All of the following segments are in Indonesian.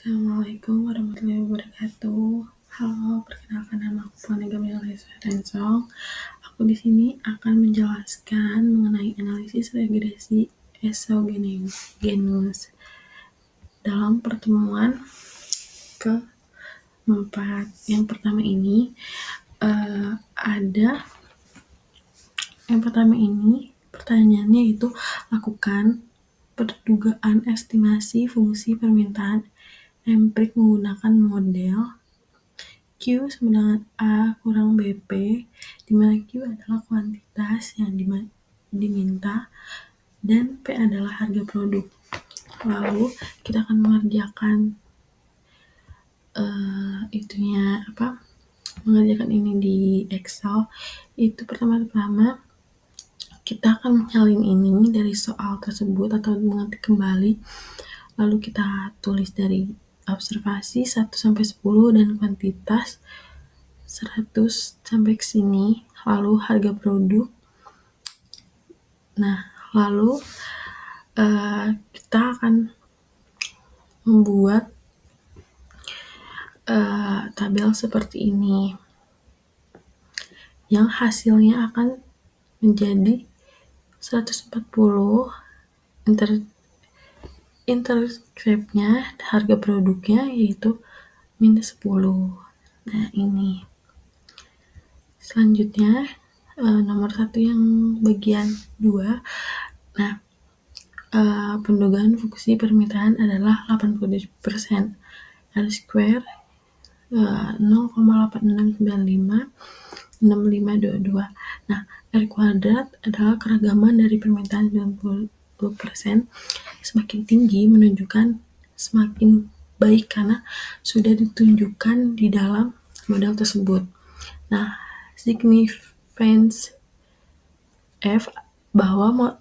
Assalamualaikum warahmatullahi wabarakatuh. Halo, perkenalkan nama aku Fani Gabriela Rensong. Aku di sini akan menjelaskan mengenai analisis regresi exogenous. Dalam pertemuan keempat, yang pertama ini pertanyaannya itu lakukan perdugaan estimasi fungsi permintaan empirik menggunakan model Q sama dengan A kurang BP, di mana Q adalah kuantitas yang diminta dan P adalah harga produk. Lalu kita akan mengerjakan mengerjakan ini di Excel. Itu pertama-tama kita akan menyalin ini dari soal tersebut atau mengetik kembali, lalu kita tulis dari observasi 1-10 dan kuantitas 100 sampai ke sini, lalu harga produk. Nah, lalu kita akan membuat tabel seperti ini yang hasilnya akan menjadi 140, intercept-nya, harga produknya yaitu -10. Nah, ini selanjutnya nomor 1 yang bagian 2. Nah, pendugaan fungsi permintaan adalah 87%. R square 0,86956522. Nah, R kuadrat adalah keragaman dari permintaan 90%. Semakin tinggi menunjukkan semakin baik karena sudah ditunjukkan di dalam model tersebut. Nah, significance F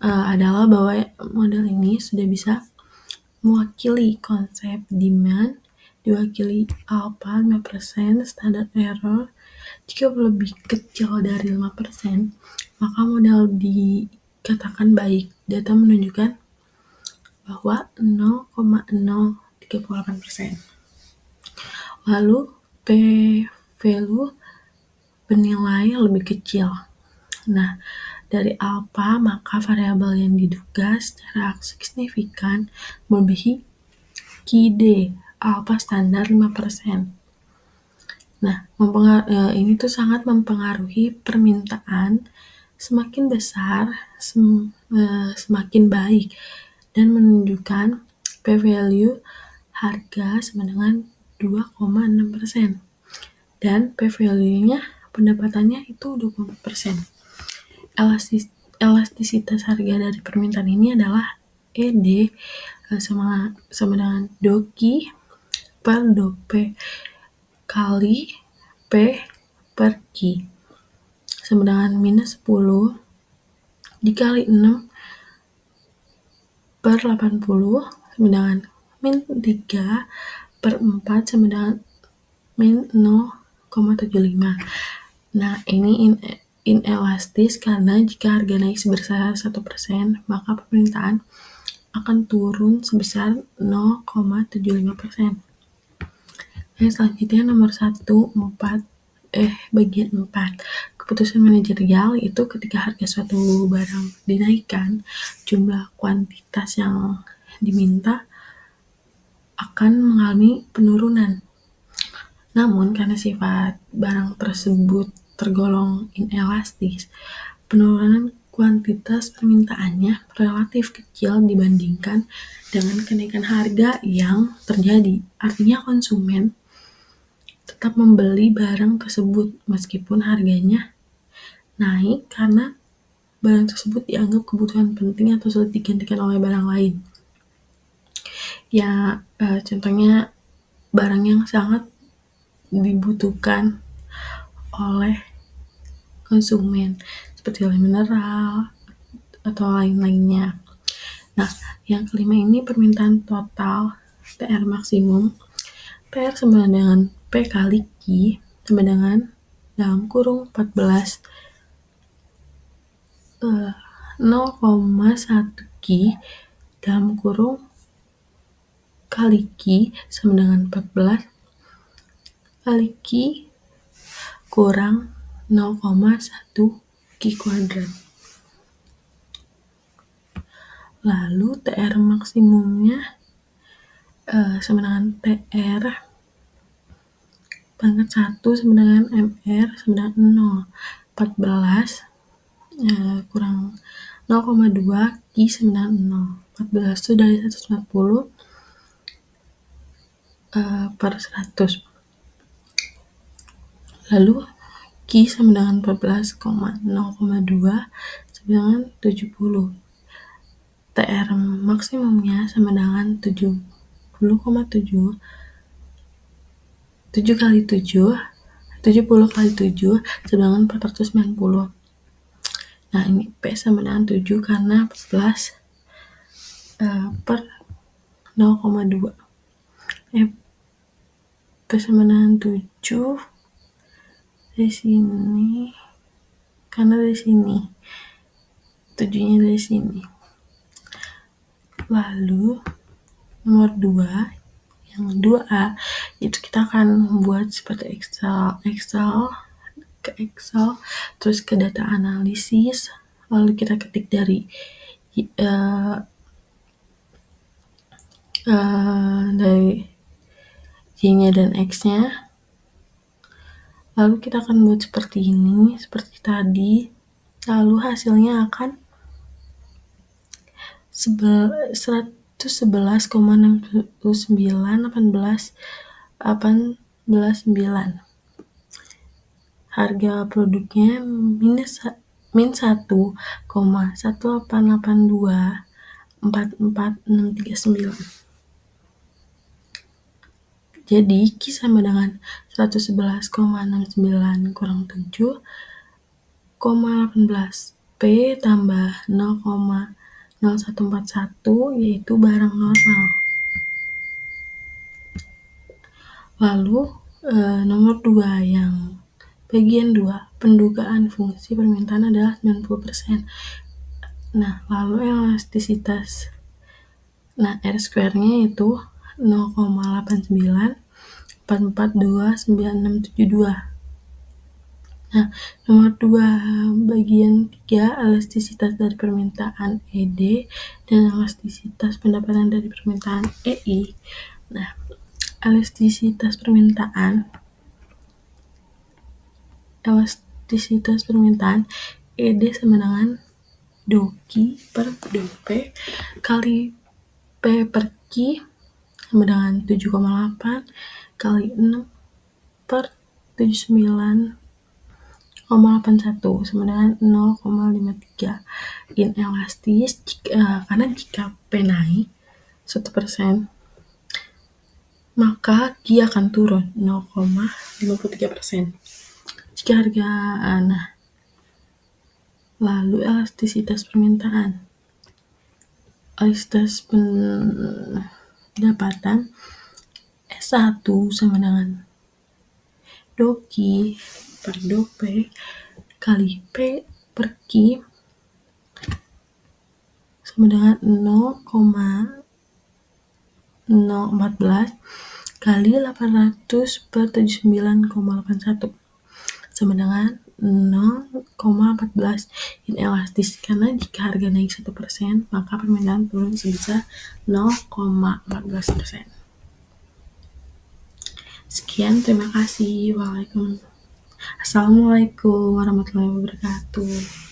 adalah bahwa model ini sudah bisa mewakili konsep demand, diwakili alpha 5%, standar error. Jika lebih kecil dari 5%, maka model dikatakan baik. Data menunjukkan bahwa 0,038%. Lalu P value bernilai lebih kecil. Nah, dari alpha maka variabel yang diduga secara signifikan melebihi QD alpha standar 5%. Nah, ini tuh sangat mempengaruhi permintaan. Semakin besar, semakin baik, dan menunjukkan P-value harga sama dengan 2,6%. Dan P-value-nya pendapatannya itu 20%. Elastisitas harga dari permintaan ini adalah ED sama dengan DOKI per DOP kali P per Q sama dengan -10 dikali 6 per 80 sama dengan -3 per 4 sama dengan -0,75. Nah, ini inelastis karena jika harga naik sebesar 1%, maka permintaan akan turun sebesar 0,75%. Selanjutnya nomor 1, bagian 4. Keputusan manajerial itu ketika harga suatu barang dinaikkan, jumlah kuantitas yang diminta akan mengalami penurunan. Namun, karena sifat barang tersebut tergolong inelastis, penurunan kuantitas permintaannya relatif kecil dibandingkan dengan kenaikan harga yang terjadi. Artinya konsumen tetap membeli barang tersebut meskipun harganya naik karena barang tersebut dianggap kebutuhan penting atau sulit digantikan oleh barang lain. Ya, contohnya barang yang sangat dibutuhkan oleh konsumen seperti oleh mineral atau lain-lainnya. Nah, yang kelima ini permintaan total PR maksimum. PR sama dengan P kali Q sama dengan dalam kurung 14 0,1 Q dalam kurung kali Q sama dengan 14 kali Q kurang 0,1 Q kuadrat. Lalu TR maksimumnya sama dengan TR pangkat 1 sama dengan MR sama dengan 0. 14 kurang 0,2 Q sama dengan 0. 14 itu dari 140 per 100. Lalu Q sama dengan 14,0,2 sama dengan 70. TR maksimumnya sama dengan 70,7 kali 7 70 kali 7 sama dengan 490. Nah, ini P sama dengan 7 karena 14 per 0,2. P sama dengan 7 dari sini, karena dari sini 7-nya dari sini. Lalu nomor 2 yang 2A itu kita akan membuat seperti Excel terus ke data analisis, lalu kita ketik dari Y-nya dan X-nya, lalu kita akan buat seperti ini, seperti tadi, lalu hasilnya akan 111,6918,9. Harga produknya min 1,1882,44,639. Jadi Q sama dengan 111,69 kurang 7,18 P tambah 0,0141 yaitu barang normal. Lalu nomor 2 yang bagian 2, pendugaan fungsi permintaan adalah 90%. Nah, lalu elastisitas, R square-nya itu 0,8944296672. Nah, nomor 2 bagian 3, elastisitas dari permintaan ED dan elastisitas pendapatan dari permintaan EI. Nah, elastisitas permintaan ED sama dengan DOQ per DP kali P per Q sama dengan 7,8 kali 6 per 79,81 sama dengan 0,53. Inelastis karena jika P naik 1%, maka Q akan turun 0,53%. Jika harga lalu elastisitas permintaan. Elastisitas pendapatan S1 sama dengan DOQ per DP kali P per Q sama dengan 0,014 kali 800 per 79,81 sama dengan 0,14. Inelastis karena jika harga naik 1%, maka permintaan turun sebesar 0,14%. Sekian, terima kasih. Assalamualaikum warahmatullahi wabarakatuh.